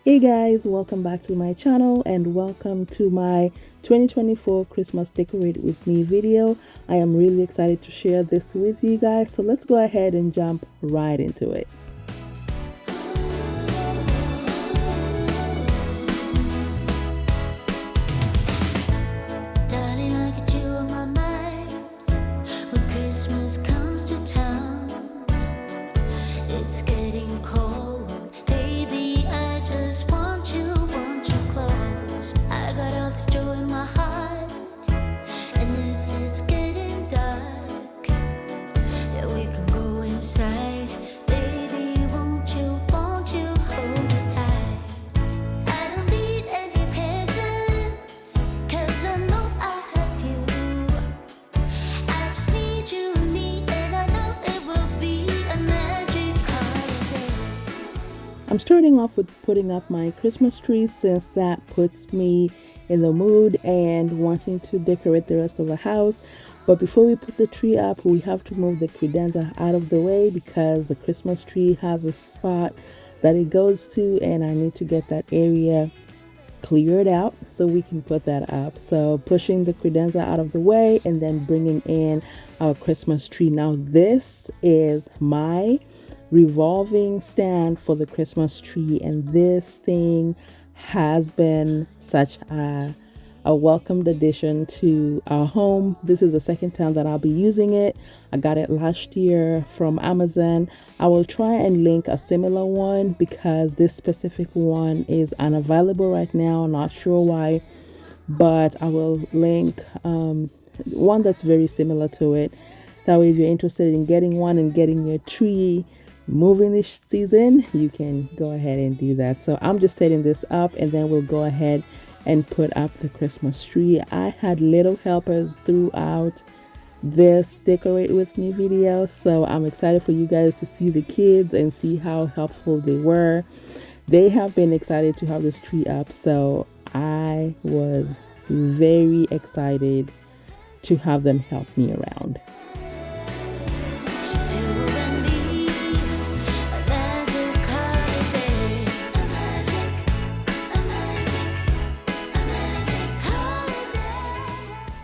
Hey guys, welcome back to my channel and welcome to my 2024 Christmas Decorate With Me video. I am really excited to share this with you guys, so let's go ahead and jump right into it. I'm starting off with putting up my Christmas tree since that puts me in the mood and wanting to decorate the rest of the house. But before we put the tree up, we have to move the credenza out of the way because the Christmas tree has a spot that it goes to and I need to get that area cleared out so we can put that up. So pushing the credenza out of the way and then bringing in our Christmas tree. Now this is my revolving stand for the Christmas tree, and this thing has been such a welcomed addition to our home. This is the second time that I'll be using it. I got it last year from Amazon. I will try and link a similar one because this specific one is unavailable right now. Not sure why, but I will link one that's very similar to it. That way if you're interested in getting one and getting your tree moving this season, you can go ahead and do that. So I'm just setting this up and then we'll go ahead and put up the Christmas tree. I had little helpers throughout this Decorate With Me video, so I'm excited for you guys to see the kids and see how helpful they were. They have been excited to have this tree up, so I was very excited to have them help me around.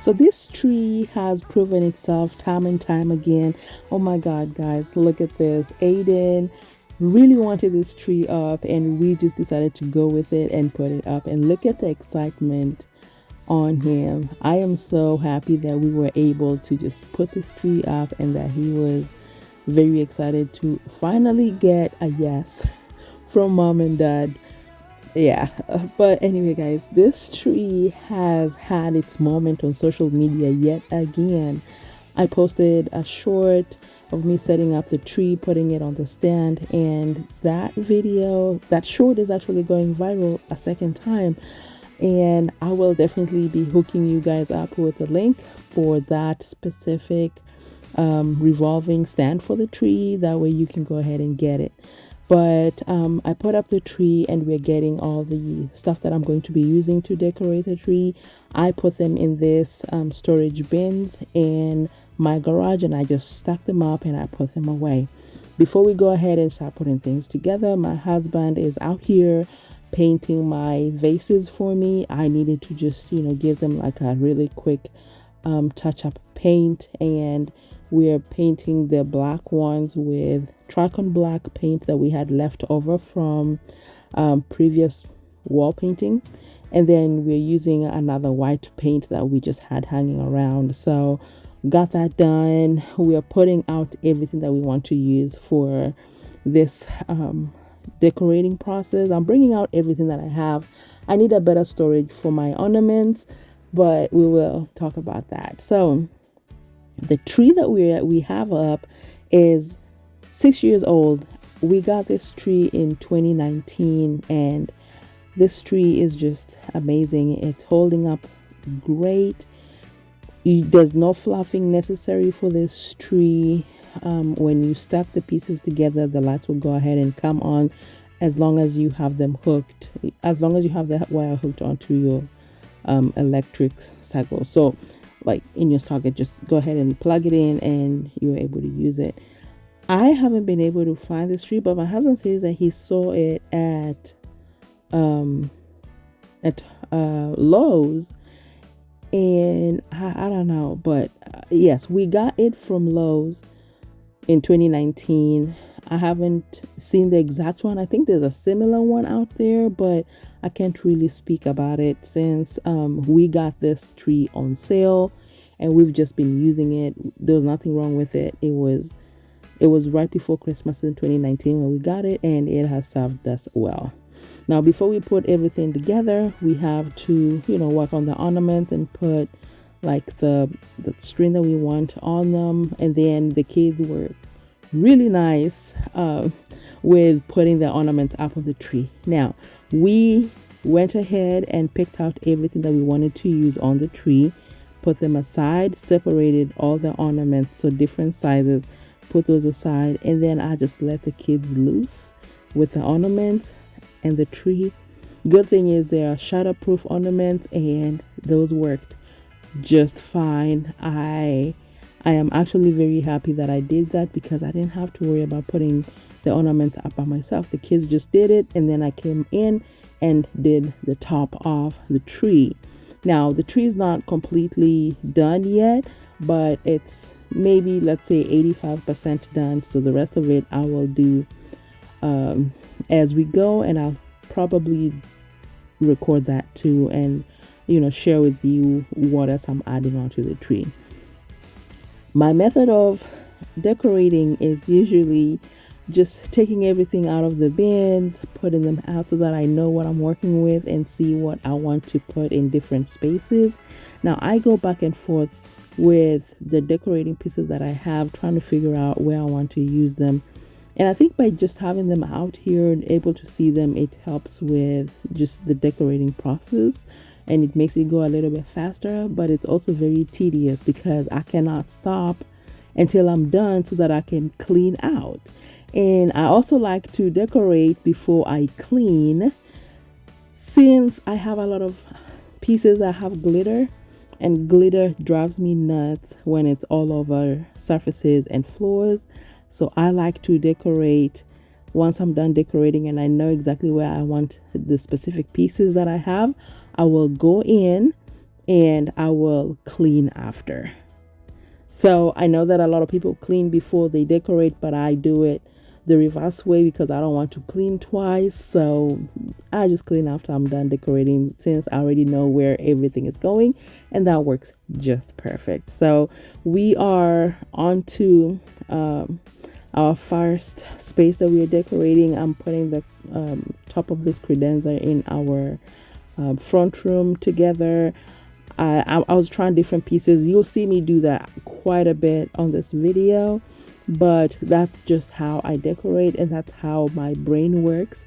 So this tree has proven itself time and time again. Oh my God, guys, look at this. Aiden really wanted this tree up and we just decided to go with it and put it up. And look at the excitement on him. I am so happy that we were able to just put this tree up and that he was very excited to finally get a yes from mom and dad. Yeah, but anyway guys, this tree has had its moment on social media yet again. I posted a short of me setting up the tree, putting it on the stand, and that short is actually going viral a second time, and I will definitely be hooking you guys up with a link for that specific revolving stand for the tree. That way you can go ahead and get it. But I put up the tree and we're getting all the stuff that I'm going to be using to decorate the tree. I put them in this storage bins in my garage and I just stack them up and I put them away. Before we go ahead and start putting things together, my husband is out here painting my vases for me. I needed to just, give them like a really quick touch-up paint, and we're painting the black ones with Tricon black paint that we had left over from previous wall painting, and then we're using another white paint that we just had hanging around. So got that done. We are putting out everything that we want to use for this decorating process. I'm bringing out everything that I have. I need a better storage for my ornaments, but we will talk about that. So the tree that we have up is 6 years old. We got this tree in 2019 and this tree is just amazing. It's holding up great. There's no fluffing necessary for this tree. When you stack the pieces together, the lights will go ahead and come on as long as you have them hooked, as long as you have that wire hooked onto your electric cycle. So like in your socket, just go ahead and plug it in and you're able to use it. I haven't been able to find this tree, but my husband says that he saw it at um at Lowe's, and I don't know, but yes, we got it from Lowe's in 2019. I haven't seen the exact one. I think there's a similar one out there, but I can't really speak about it since we got this tree on sale and we've just been using it. There was nothing wrong with it. It was right before Christmas in 2019 when we got it, and it has served us well. Now, before we put everything together, we have to, work on the ornaments and put like the string that we want on them. And then the kids were really nice with putting the ornaments up on the tree. Now, we went ahead and picked out everything that we wanted to use on the tree, put them aside, separated all the ornaments, so different sizes, put those aside, and then I just let the kids loose with the ornaments and the tree. Good thing is they are shatterproof ornaments, and those worked just fine. I am actually very happy that I did that because I didn't have to worry about putting the ornaments up by myself. The kids just did it, and then I came in and did the top of the tree. Now, the tree is not completely done yet, but it's maybe, let's say, 85% done. So the rest of it I will do as we go, and I'll probably record that too, and share with you what else I'm adding onto the tree. My method of decorating is usually just taking everything out of the bins, putting them out so that I know what I'm working with and see what I want to put in different spaces. Now, I go back and forth with the decorating pieces that I have, trying to figure out where I want to use them. And I think by just having them out here and able to see them, it helps with just the decorating process, and it makes it go a little bit faster. But it's also very tedious because I cannot stop until I'm done so that I can clean out. And I also like to decorate before I clean, since I have a lot of pieces that have glitter, and glitter drives me nuts when it's all over surfaces and floors. So I like to decorate once I'm done decorating and I know exactly where I want the specific pieces that I have. I will go in and I will clean after. So I know that a lot of people clean before they decorate, but I do it the reverse way because I don't want to clean twice. So I just clean after I'm done decorating, since I already know where everything is going, and that works just perfect. So we are on to our first space that we are decorating. I'm putting the top of this credenza in our front room together. I was trying different pieces. You'll see me do that quite a bit on this video, but that's just how I decorate, and that's how my brain works.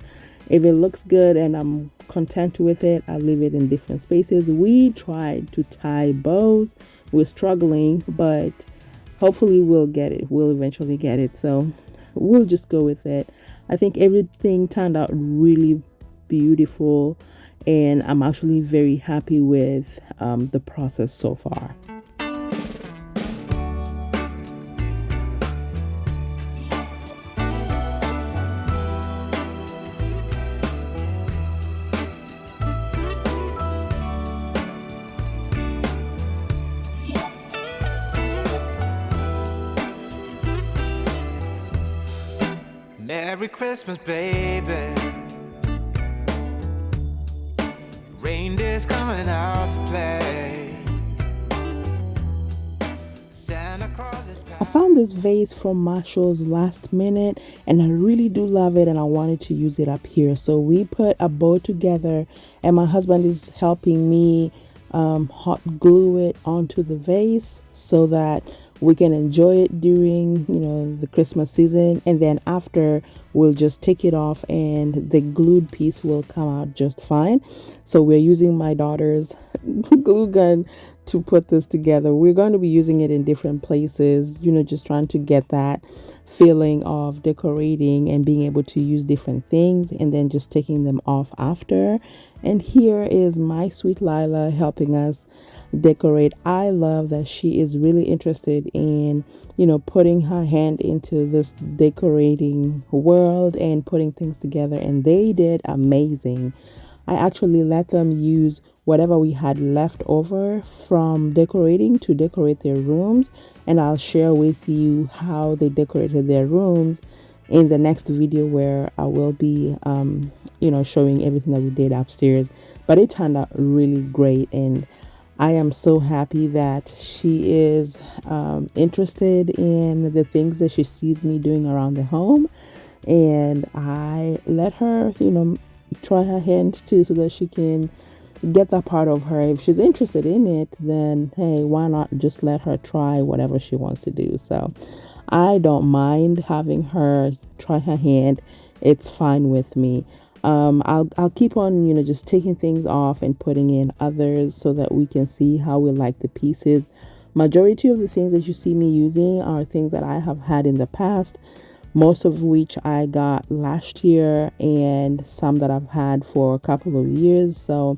If it looks good and I'm content with it, I leave it in different spaces. We tried to tie bows. We're struggling, but hopefully we'll get it. We'll eventually get it. So we'll just go with it. I think everything turned out really beautiful, and I'm actually very happy with the process so far. Merry Christmas, baby. Reindeer's coming out to play. Santa Claus is I found this vase from Marshall's last minute, and I really do love it, and I wanted to use it up here. So we put a bow together, and my husband is helping me hot glue it onto the vase so that we can enjoy it during the Christmas season, and then after we'll just take it off and the glued piece will come out just fine. So we're using my daughter's glue gun to put this together. We're going to be using it in different places, just trying to get that feeling of decorating and being able to use different things, and then just taking them off after. And here is my sweet Lila helping us decorate. I love that she is really interested in putting her hand into this decorating world and putting things together, and they did amazing. I actually let them use whatever we had left over from decorating to decorate their rooms, and I'll share with you how they decorated their rooms in the next video, where I will be showing everything that we did upstairs. But it turned out really great, and I am so happy that she is interested in the things that she sees me doing around the home. And I let her, try her hand too, so that she can get that part of her. If she's interested in it, then hey, why not just let her try whatever she wants to do? So I don't mind having her try her hand. It's fine with me. I'll keep on, just taking things off and putting in others so that we can see how we like the pieces. Majority of the things that you see me using are things that I have had in the past, most of which I got last year, and some that I've had for a couple of years. So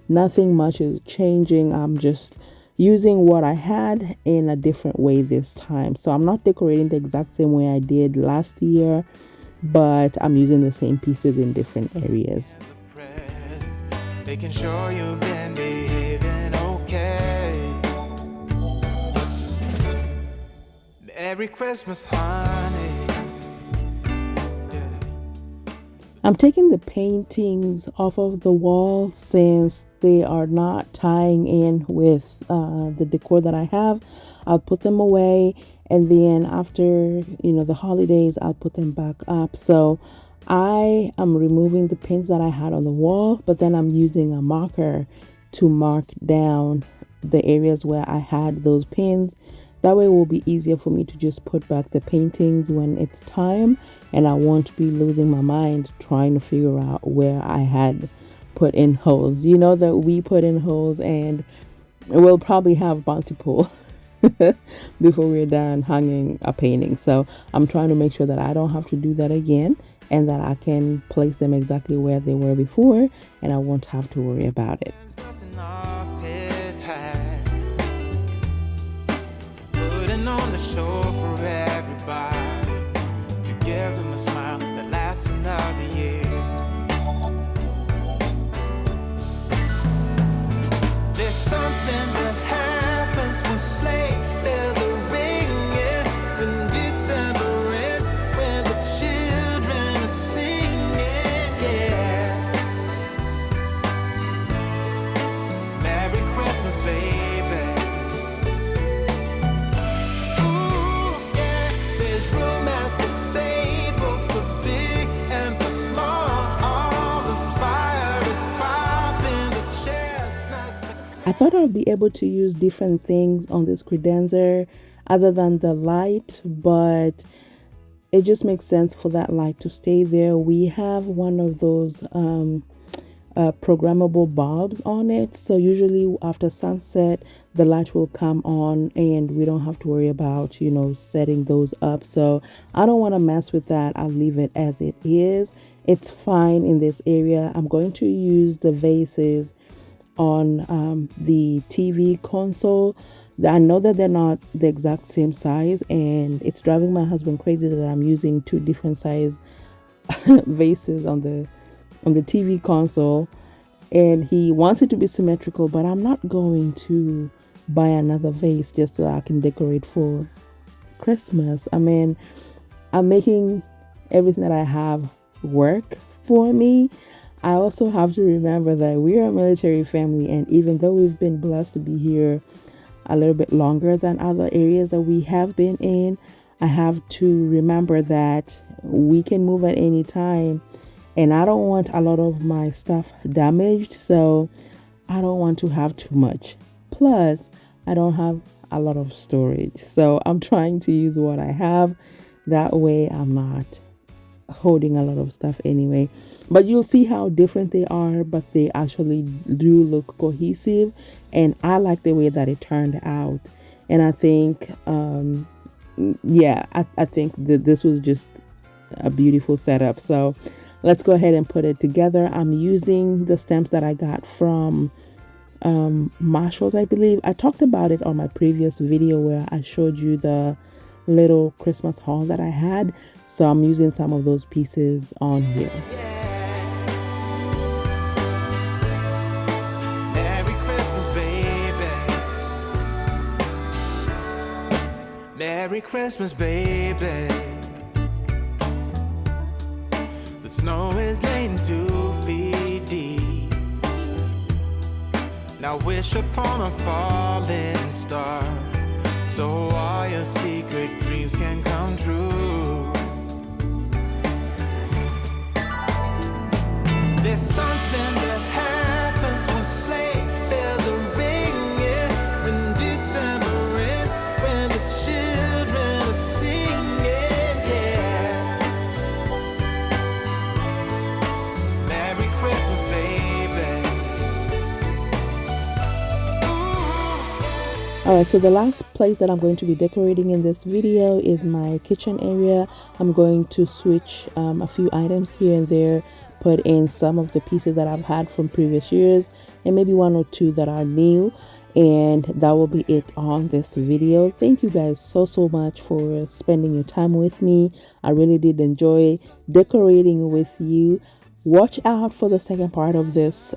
nothing much is changing. I'm just using what I had in a different way this time. So I'm not decorating the exact same way I did last year, but I'm using the same pieces in different areas. Making sure you've been behaving okay. Merry Christmas, honey. I'm taking the paintings off of the wall since they are not tying in with the decor that I have. I'll put them away, and then after the holidays, I'll put them back up. So I am removing the pins that I had on the wall, but then I'm using a marker to mark down the areas where I had those pins. That way it will be easier for me to just put back the paintings when it's time, and I won't be losing my mind trying to figure out where I had put in holes. You know that we put in holes, and we'll probably have multiple before we're done hanging a painting. So I'm trying to make sure that I don't have to do that again, and that I can place them exactly where they were before, and I won't have to worry about it. On the show for everybody, to give them a smile that lasts another year. There's something that happens when sleigh bells are ringing, when December ends, when the children are singing, yeah. It's Merry Christmas, baby. I thought I'd be able to use different things on this credenza other than the light, but it just makes sense for that light to stay there. We have one of those programmable bulbs on it, so usually after sunset the light will come on, and we don't have to worry about setting those up. So I don't want to mess with that. I'll leave it as it is. It's fine in this area. I'm going to use the vases on the TV console. I know that they're not the exact same size, and it's driving my husband crazy that I'm using two different size vases on the TV console, and he wants it to be symmetrical, but I'm not going to buy another vase just so that I can decorate for Christmas. I mean, I'm making everything that I have work for me. I also have to remember that we are a military family, and even though we've been blessed to be here a little bit longer than other areas that we have been in, I have to remember that we can move at any time, and I don't want a lot of my stuff damaged, so I don't want to have too much. Plus, I don't have a lot of storage, so I'm trying to use what I have. That way I'm not holding a lot of stuff anyway. But you'll see how different they are, but they actually do look cohesive, and I like the way that it turned out. And I think I think that this was just a beautiful setup. So let's go ahead and put it together. I'm using the stamps that I got from Marshalls, I believe. I talked about it on my previous video where I showed you the little Christmas haul that I had. So I'm using some of those pieces on here. Merry Christmas, baby. The snow is laying 2 feet deep. Now wish upon a falling star, so all your secret dreams can come true. There's something that happens when sleigh bells are ringing, when December is, when the children are singing, yeah. It's Merry Christmas, baby. Alright, so the last place that I'm going to be decorating in this video is my kitchen area. I'm going to switch a few items here and there, put in some of the pieces that I've had from previous years, and maybe one or two that are new, and that will be it on this video. Thank you guys so much for spending your time with me. I really did enjoy decorating with you. Watch out for the second part of this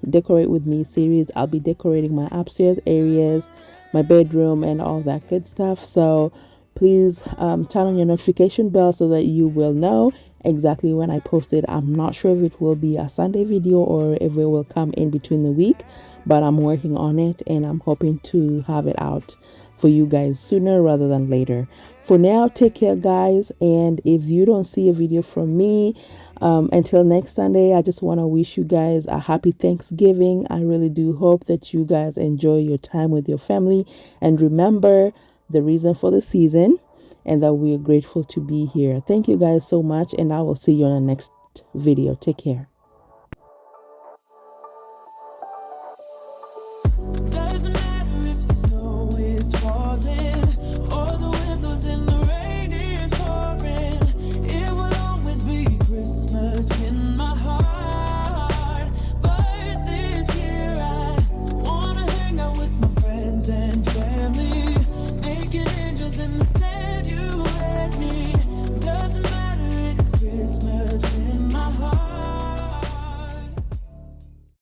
decorate with me series. I'll be decorating my upstairs areas, my bedroom, and all that good stuff. So please turn on your notification bell so that you will know exactly when I post it. I'm not sure if it will be a Sunday video or if it will come in between the week, but I'm working on it and I'm hoping to have it out for you guys sooner rather than later. For now, take care, guys, and if you don't see a video from me until next Sunday, I just want to wish you guys a happy Thanksgiving. I really do hope that you guys enjoy your time with your family and remember the reason for the season and that we are grateful to be here. Thank you guys so much, and I will see you on the next video. Take care. Doesn't matter if the snow is falling or the wind blows in the